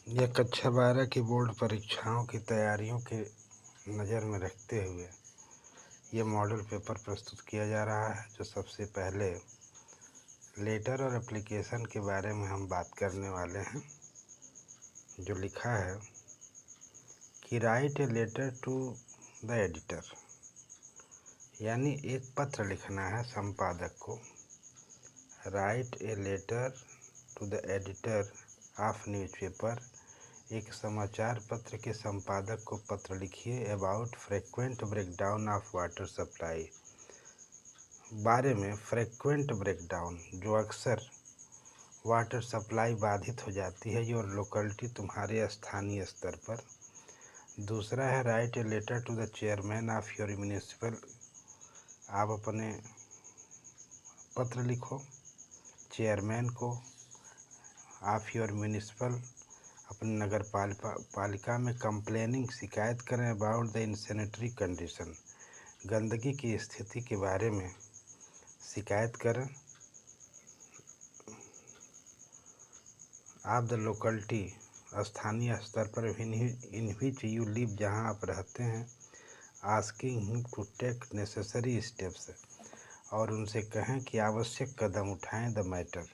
यह कक्षा 12 की बोर्ड परीक्षाओं की तैयारियों के नज़र में रखते हुए ये मॉडल पेपर प्रस्तुत किया जा रहा है। जो सबसे पहले लेटर और एप्लीकेशन के बारे में हम बात करने वाले हैं। जो लिखा है कि write a letter to the editor, यानी एक पत्र लिखना है संपादक को। Write a letter to the editor of newspaper, एक समाचार पत्र के संपादक को पत्र लिखिए। About frequent breakdown of water supply, बारे में फ्रीक्वेंट ब्रेकडाउन, जो अक्सर वाटर सप्लाई बाधित हो जाती है योर लोकेलिटी, तुम्हारे स्थानीय स्तर पर। दूसरा है write a letter to the chairman of your municipal, आप अपने पत्र लिखो चेयरमैन को ऑफ योर म्यूनिसिपल, अपने नगर पालिका में। कंप्लेनिंग, शिकायत करें अबाउट द इनसेनेटरी कंडीशन, गंदगी की स्थिति के बारे में शिकायत करें। आप द लोकेलिटी, स्थानीय स्तर पर इन विच यू लिव, जहां आप रहते हैं। Asking him to take necessary steps, और उनसे कहें कि आवश्यक कदम उठाएं। द मैटर,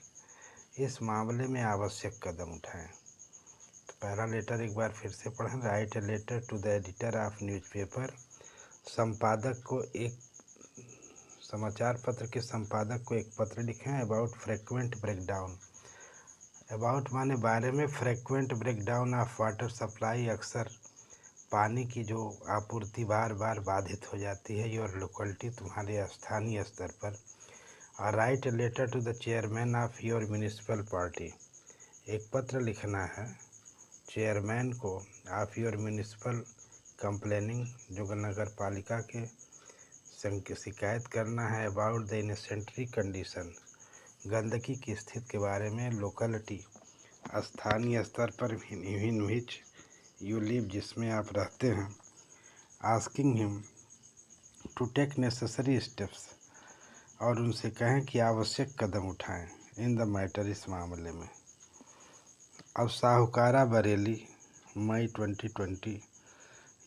इस मामले में आवश्यक कदम उठाएं। तो पहला लेटर एक बार फिर से पढ़ें। Write a letter to the editor of newspaper, संपादक को एक समाचार पत्र के संपादक को एक पत्र लिखें। अबाउट फ्रीक्वेंट ब्रेकडाउन, अबाउट माने बारे में, frequent breakdown of water supply, अक्सर पानी की जो आपूर्ति बार बार बाधित हो जाती है योर लोकेलिटी, तुम्हारे स्थानीय स्तर पर। और write a letter to the chairman of your municipal party, एक पत्र लिखना है चेयरमैन को ऑफ योर म्यूनिसिपल, कंप्लेनिंग, जो नगर पालिका के शिकायत करना है। अबाउट द इनसेंटरी कंडीशन, गंदगी की स्थिति के बारे में। लोकेलिटी, स्थानीय स्तर पर। इन विच यू लिव, जिसमें आप रहते हैं। Asking him to take necessary steps, और उनसे कहें कि आवश्यक कदम उठाएं। इन द मैटर, इस मामले में। अब साहूकारा बरेली, मई 2020,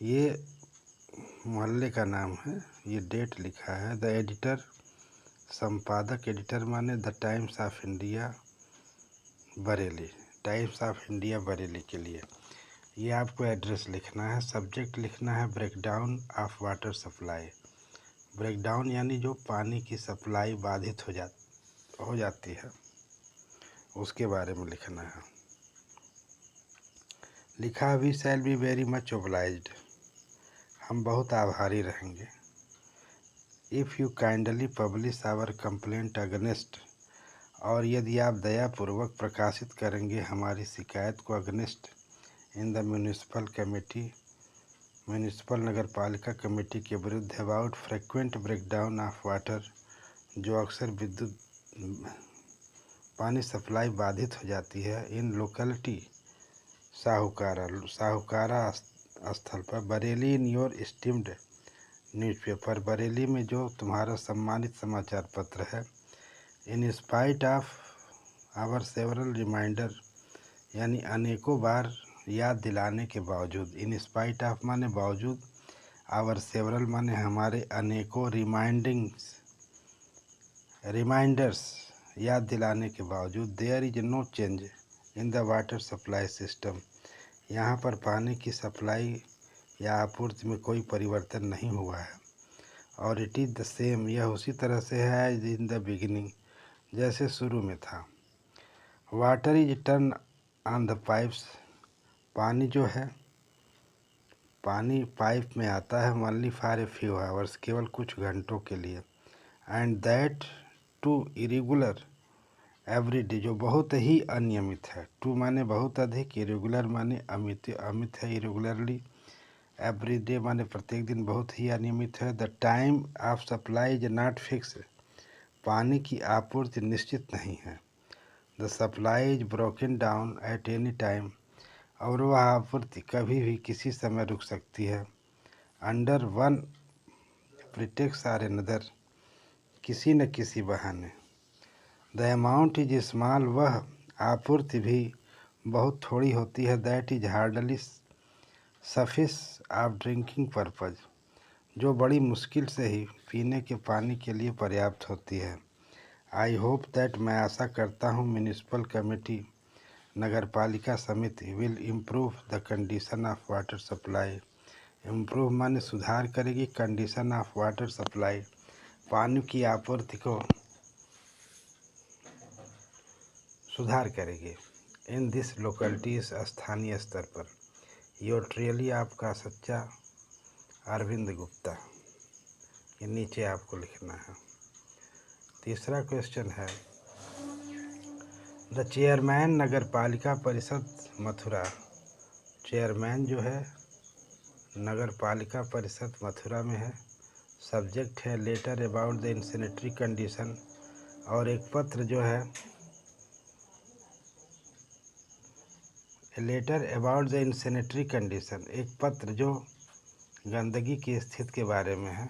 ये मोहल्ले का नाम है, ये डेट लिखा है। द एडिटर, संपादक, एडिटर माने the times of India Bareilly, times of India Bareilly के लिए। ये आपको एड्रेस लिखना है। सब्जेक्ट लिखना है breakdown of water supply, breakdown यानी जो पानी की सप्लाई बाधित हो जाती है, उसके बारे में लिखना है। लिखा, we shall be very much obliged, हम बहुत आभारी रहेंगे। If you kindly publish our complaint against, और यदि आप दयापूर्वक प्रकाशित करेंगे हमारी शिकायत को against, in the municipal committee, municipal नगर पालिका कमेटी के विरुद्ध। About frequent breakdown of water, जो अक्सर विद्युत पानी सप्लाई बाधित हो जाती है। इन लोकेलिटी, साहूकारा स्थल पर। Bareilly, in your esteemed newspaper, Bareilly में जो तुम्हारा सम्मानित समाचार पत्र है। In spite of our several reminder, यानी अनेकों बार याद दिलाने के बावजूद। इन स्पाइट ऑफ माने बावजूद, आवर सेवरल माने हमारे अनेकों, रिमाइंडर्स याद दिलाने के बावजूद। There is no change in the water supply system, यहाँ पर पानी की सप्लाई या आपूर्ति में कोई परिवर्तन नहीं हुआ है। और इट इज़ द सेम, यह उसी तरह से है एज इन द बिगिनिंग, जैसे शुरू में था। Water is turn on the pipes, पानी जो है, पानी पाइप में आता है। Only for a few hours, केवल कुछ घंटों के लिए। And that too irregular every day, जो बहुत ही अनियमित है। टू माने बहुत अधिक, इरेगुलर माने अमित है, इरेगुलरली। एवरी डे माने प्रत्येक दिन, बहुत ही अनियमित है। The time of supply is not fix, पानी की आपूर्ति निश्चित नहीं है। The supply is broken down at any time, और वह आपूर्ति कभी भी किसी समय रुक सकती है। Under one pretext or another, किसी न किसी बहाने। द अमाउंट इज स्मॉल, वह आपूर्ति भी बहुत थोड़ी होती है, that is hardly suffice of drinking purpose, जो बड़ी मुश्किल से ही पीने के पानी के लिए पर्याप्त होती है। आई होप दैट, मैं आशा करता हूँ, म्यूनिसिपल कमेटी नगरपालिका समिति will improve the condition of water supply. Improve माने सुधार करेगी, कंडीशन ऑफ वाटर सप्लाई पानी की आपूर्ति को सुधार करेगी। इन दिस लोकेलिटीज स्थानीय स्तर पर। योर ट्रियली आपका सच्चा अरविंद गुप्ता। ये नीचे आपको लिखना है। तीसरा क्वेश्चन है, द चेयरमैन नगर पालिका परिषद मथुरा। चेयरमैन जो है नगर पालिका परिषद मथुरा में है। सब्जेक्ट है letter about the insanitary condition, और एक पत्र जो है letter about the insanitary condition, एक पत्र जो गंदगी की स्थिति के बारे में है।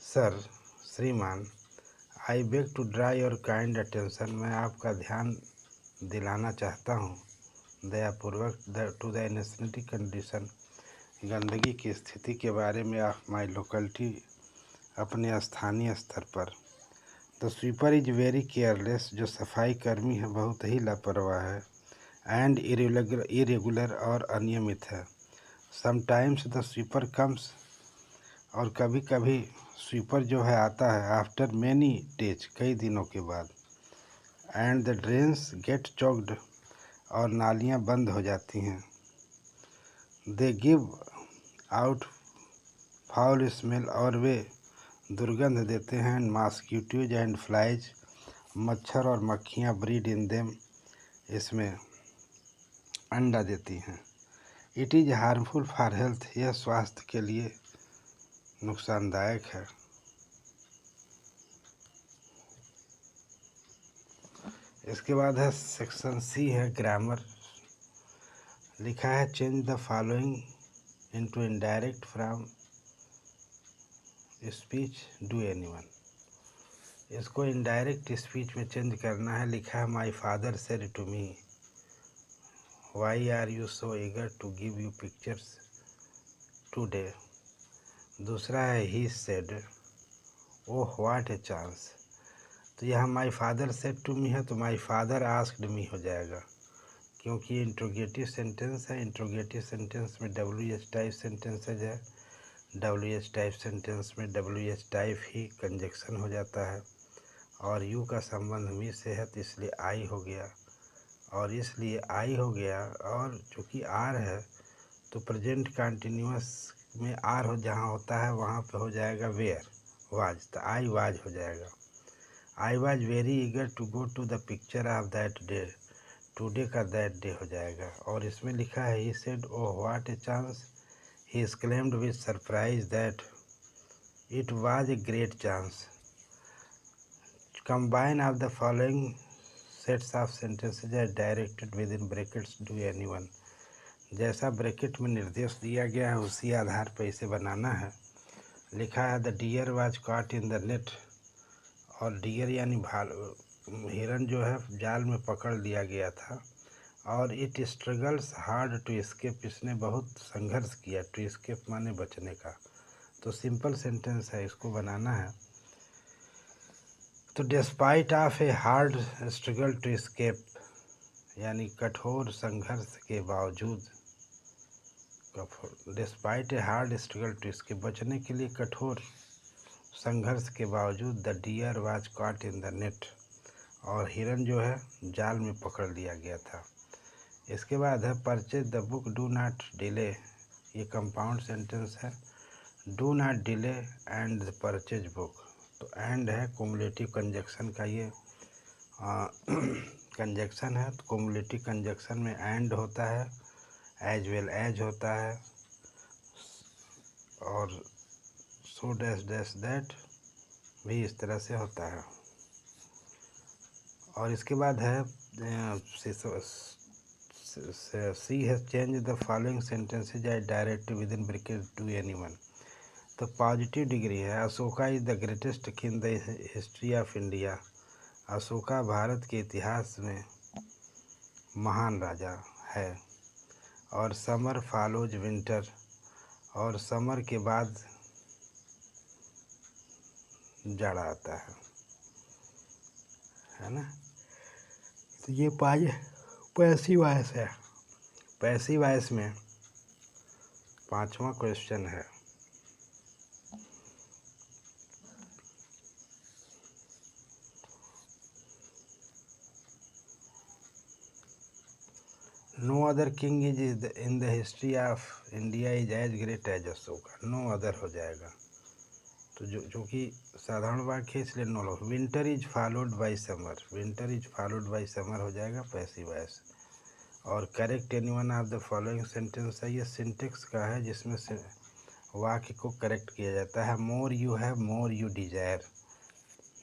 सर, श्रीमान, I beg to draw your kind attention, मैं आपका ध्यान दिलाना चाहता हूँ दयापूर्वक टू द इंसेनेटरी कंडीशन, गंदगी की स्थिति के बारे में ऑफ माई लोकेलिटी, अपने स्थानीय स्तर पर। The sweeper is very careless, जो सफाई कर्मी है बहुत ही लापरवाह है। एंड इरेगुलर और अनियमित है। समटाइम्स द स्वीपर कम्स, और कभी कभी स्वीपर जो है आता है आफ्टर मैनी डेज, कई दिनों के बाद। And the drains get choked, और नालियाँ बंद हो जाती हैं। They give out foul smell, और वे दुर्गंध देते हैं। मॉस्किटोज एंड फ्लाइज, मच्छर और मक्खियाँ ब्रीड इन देम, इसमें अंडा देती हैं। It is harmful for health, यह स्वास्थ्य के लिए नुकसानदायक है। इसके बाद है सेक्शन सी है ग्रामर। लिखा है change the following into indirect from speech do anyone. इसको इनडायरेक्ट स्पीच में चेंज करना है। लिखा है my father said to me, why are you so eager to give you pictures today. दूसरा है he said, oh what a chance. तो यहाँ my father said to me है, तो माई फादर आस्क्ड मी हो जाएगा, क्योंकि ये इंट्रोगेटिव सेंटेंस है। इंट्रोगेटिव सेंटेंस में WH टाइप सेंटेंसेज है। WH टाइप सेंटेंस में WH टाइप ही कंजक्शन हो जाता है, और यू का संबंध मी से है, तो इसलिए आई हो गया, और इसलिए आई हो गया। और चूँकि आर है तो प्रेजेंट कंटिन्यूअस में आर हो जहाँ होता है वहाँ पे हो जाएगा वेयर, वाज, तो आई वाज हो जाएगा। I was very eager to go to the picture of that day, today का दैट डे हो जाएगा। और इसमें लिखा है he said oh what a chance, he exclaimed with surprise that it was a great chance. Combine of the following sets of sentences are directed with in brackets do anyone. जैसा bracket में निर्देश दिया गया है उसी आधार पर इसे बनाना है। लिखा है the deer was caught in the net, और डियर यानी हिरन जो है जाल में पकड़ लिया गया था। और it struggles hard to escape, इसने बहुत संघर्ष किया। टू एस्केप माने बचने का, तो सिंपल सेंटेंस है, इसको बनाना है। तो despite of a hard struggle to escape, यानी कठोर संघर्ष के बावजूद, despite a hard struggle to escape, बचने के लिए कठोर संघर्ष के बावजूद, the deer was caught in the net, और हिरन जो है जाल में पकड़ लिया गया था। इसके बाद है purchase the book do not delay, ये कंपाउंड सेंटेंस है। Do not delay and the purchase book, तो एंड है कुमुलेटिव कंजक्शन का, ये कंजक्शन है। तो कुमुलेटिव कंजक्शन में एंड होता है, एज वेल एज होता है, और सो डैश डैश दैट भी इस तरह से होता है। और इसके बाद है C has change the following sentences I direct with in bracket to anyone. तो पॉजिटिव डिग्री है, Ashoka is the greatest king in the history of India. Ashoka Bharat के इतिहास में महान राजा है। और समर फॉलोज विंटर, और समर के बाद जाड़ा आता है ना। तो ये पैसिव वॉइस है। पैसिव वॉइस में 5वां क्वेश्चन है, no other king is in the history of India is as great as Ashoka. No other हो जाएगा, तो जो कि साधारण वाक्य है इसलिए no. Winter is followed by summer, winter is followed by summer हो जाएगा पैसिव वॉइस। और correct any one of the following sentence है, ये सिंटेक्स का है जिसमें से वाक्य को करेक्ट किया जाता है। मोर you have more you Dzire,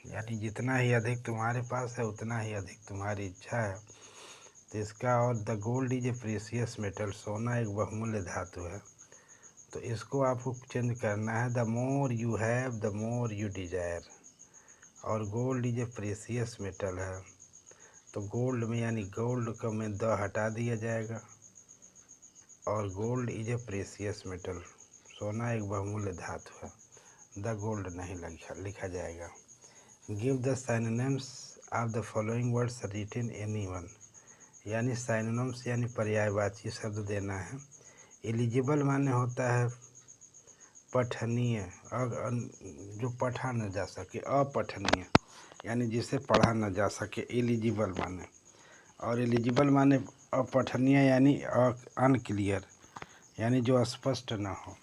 यानी जितना ही अधिक तुम्हारे पास है उतना ही अधिक तुम्हारी इच्छा है। तो इसका, और the gold is a precious metal, सोना एक बहुमूल्य धातु है। तो इसको आपको चेंज करना है, the more you have the more you desire. और gold is a precious metal है, तो गोल्ड में यानी गोल्ड का में द हटा दिया जाएगा, और gold is a precious metal, सोना एक बहुमूल्य धातु है, द गोल्ड नहीं लिखा जाएगा। Give the synonyms of the following words written any one, यानी साइनोनिम्स यानी पर्यायवाची शब्द देना है। एलिजिबल माने होता है पठनीय, जो पढ़ा न जा सके। अपठनीय यानी जिसे पढ़ा न जा सके, एलिजिबल माने। और एलिजिबल माने अपठनीय यानी अनक्लियर, यानी जो अस्पष्ट न हो।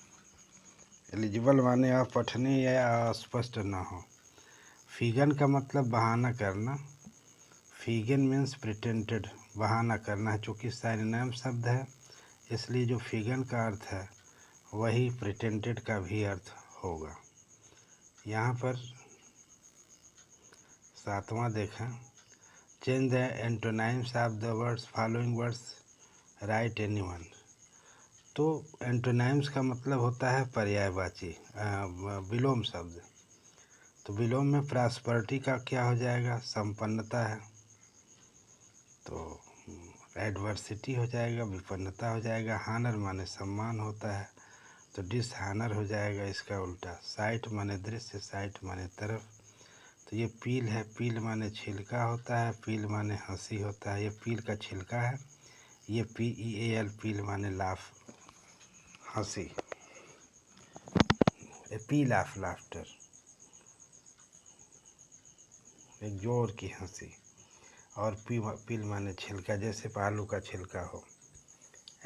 एलिजिबल माने अपठनीय या अस्पष्ट न हो। फिगन का मतलब बहाना करना, फिगन मीन्स प्रिटेंटेड, बहाना करना है। चूँकि साइनोनिम शब्द है इसलिए जो फिगन का अर्थ है वही प्रिटेंटेड का भी अर्थ होगा। यहाँ पर 7वां देखें, change the antonyms of the words following words, write any one. तो एंटोनाइम्स का मतलब होता है पर्यायवाची, विलोम शब्द। तो विलोम में प्रॉस्पेरिटी का क्या हो जाएगा, संपन्नता है। तो एडवर्सिटी हो जाएगा, विपन्नता हो जाएगा। हानर माने सम्मान होता है, तो डिसहानर हो जाएगा इसका उल्टा। साइट माने दृश्य, साइट माने तरफ। तो ये पील है, पील माने छिलका होता है, पील माने हंसी होता है। ये पील का छिलका है। ये PEAL, पील माने लाफ, हंसी, ए पील ऑफ लाफ्टर, एक जोर की हंसी। और पील माने छिलका, जैसे आलू का छिलका हो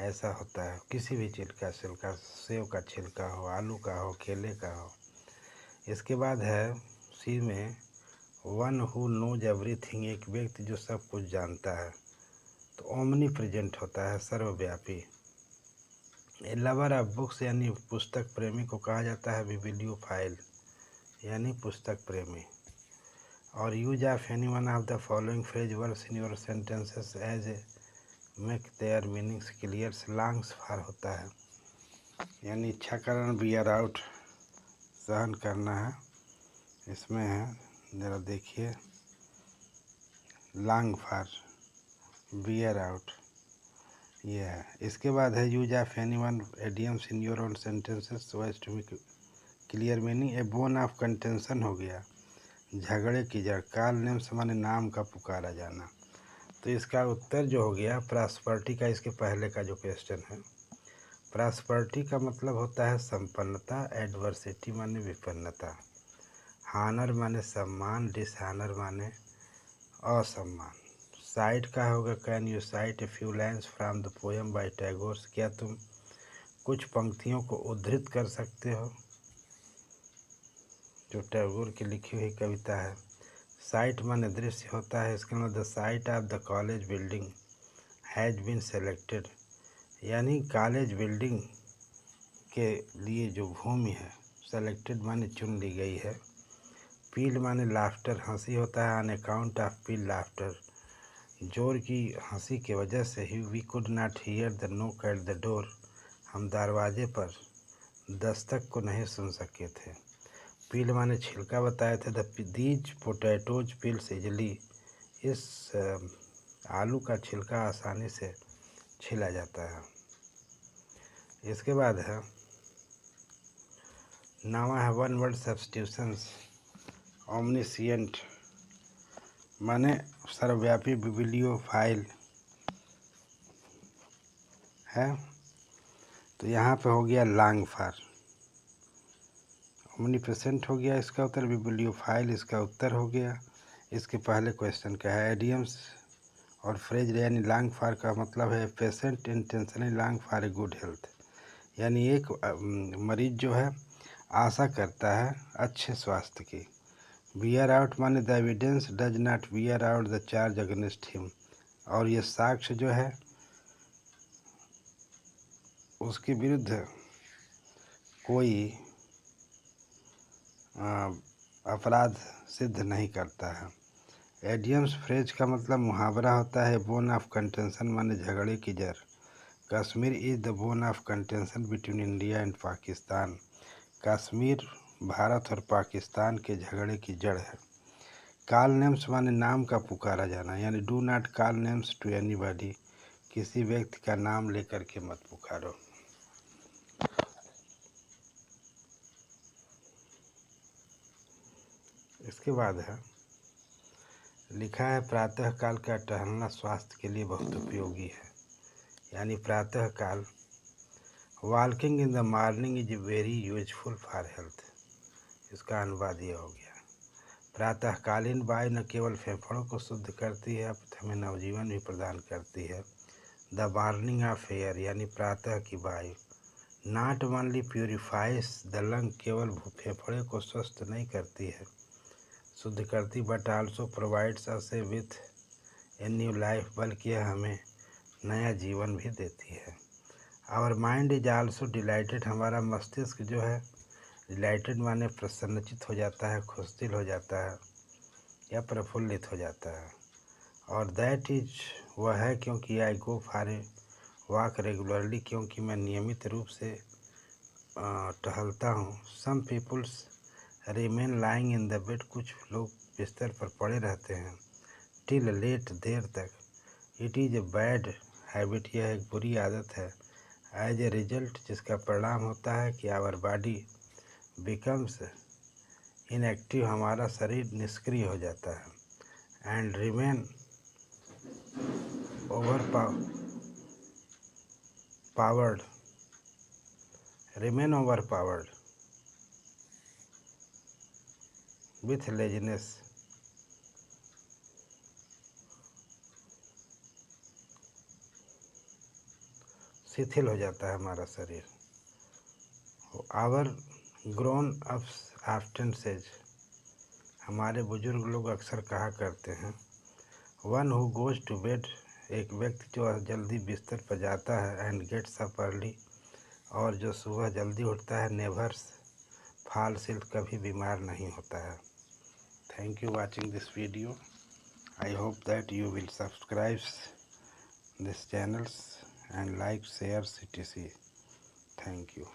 ऐसा होता है। किसी भी छिलका, सेव का छिलका हो, आलू का हो, केले का हो। इसके बाद है सी में, वन हु नोज एवरीथिंग, एक व्यक्ति जो सब कुछ जानता है। तो ओमनी प्रेजेंट होता है, सर्वव्यापी। ए लवर ऑफ बुक्स यानी पुस्तक प्रेमी को कहा जाता है बिब्लियोफाइल, यानी पुस्तक प्रेमी। और use of any one of the following phrase words in your sentences as a make their meanings clear, longs for होता है, यानी इच्छा कारण, बियर आउट, सहन करना है। इसमें है, ज़रा देखिए, लॉन्ग फॉर, बियर आउट, ये है। इसके बाद है use of any one idioms in your own sentences so as to make clear meaning. A bone of contention हो गया, झगड़े की जड़। कॉल नेम्स माने नाम का पुकारा जाना। तो इसका उत्तर जो हो गया प्रॉस्पेरिटी का, इसके पहले का जो क्वेश्चन है। प्रॉस्पेरिटी का मतलब होता है संपन्नता, एडवर्सिटी माने विपन्नता, हानर माने सम्मान, डिसहानर माने असम्मान। साइट का होगा, can you site a few lines from the poem by Tagore, क्या तुम कुछ पंक्तियों को उद्धृत कर सकते हो, जो टैगोर की लिखी हुई कविता है। साइट माने दृश्य होता है, इसके मतलब the site of the college building has been selected, यानी कॉलेज बिल्डिंग के लिए जो भूमि है, सेलेक्टेड माने चुन ली गई है। पील माने लाफ्टर, हंसी होता है, on account of peal laughter, जोर की हंसी की वजह से ही। We could not hear the knock at the door, हम दरवाजे पर दस्तक को नहीं सुन सके थे। पील माने छिलका बताए थे, दीज पोटैटोज पील्स इजली, इस आलू का छिलका आसानी से छिला जाता है। इसके बाद है नावा है वन वर्ड सब्स्टिट्यूशंस। ओमनिसिएंट माने सर्वव्यापी, बिब्लियोफाइल है। तो यहाँ पे हो गया लांगफार। ओमनीप्रेजेंट हो गया इसका उत्तर, बिब्लियोफाइल इसका उत्तर हो गया। इसके पहले क्वेश्चन का है एडियम्स और फ्रेज यानी लांगफार का मतलब है patient intentionally long for a good health, यानी एक मरीज जो है आशा करता है अच्छे स्वास्थ्य की। बियर आउट माने the evidence does not bear out the charge against him, और ये साक्ष्य जो है उसके विरुद्ध कोई अपराध सिद्ध नहीं करता है। एडियम्स फ्रेज का मतलब मुहावरा होता है बोन ऑफ कंटेंशन माने झगड़े की जड़। Kashmir is the bone of contention between India and Pakistan. Kashmir Bharat और पाकिस्तान के झगड़े की जड़ है। कॉल नेम्स माने नाम का पुकारा जाना, यानी do not call names to anybody, किसी व्यक्ति का नाम लेकर के मत पुकारो। इसके बाद है लिखा है प्रातःकाल का टहलना स्वास्थ्य के लिए बहुत उपयोगी है, यानी प्रातःकाल walking in the morning is very useful for health. इसका अनुवाद यह हो गया प्रातःकालीन वायु न केवल फेफड़ों को शुद्ध करती है अपितु हमें नवजीवन भी प्रदान करती है। द मॉर्निंग ऑफ एयर यानी प्रातः की वायु not only purifies the lung, केवल फेफड़े को स्वस्थ नहीं करती है, शुद्ध करती, but also provides us with a new life, बल्कि यह हमें नया जीवन भी देती है। Our mind is also delighted, हमारा मस्तिष्क जो है डिलाइटेड माने प्रसन्नचित हो जाता है, खुशदिल हो जाता है या प्रफुल्लित हो जाता है। और दैट इज वह है क्योंकि I go for a walk regularly, क्योंकि मैं नियमित रूप से टहलता हूँ। Some peoples remain lying in the bed, कुछ लोग बिस्तर पर पड़े रहते हैं टिल लेट, देर तक। It is a bad habit, यह एक बुरी आदत है। एज ए रिजल्ट, जिसका परिणाम होता है कि आवर बॉडी बिकम्स इनएक्टिव, हमारा शरीर निष्क्रिय हो जाता है। And remain overpowered with laziness, शिथिल हो जाता है हमारा शरीर। Our grown ups often says, हमारे बुजुर्ग लोग अक्सर कहा करते हैं one who goes to bed, एक व्यक्ति जो जल्दी बिस्तर पर जाता है, एंड गेट्स अप अर्ली, और जो सुबह जल्दी उठता है, नेवर्स फॉल सिक, कभी बीमार नहीं होता है। Thank you watching this video. I hope that you will subscribe this channels and like, share, etc. Thank you.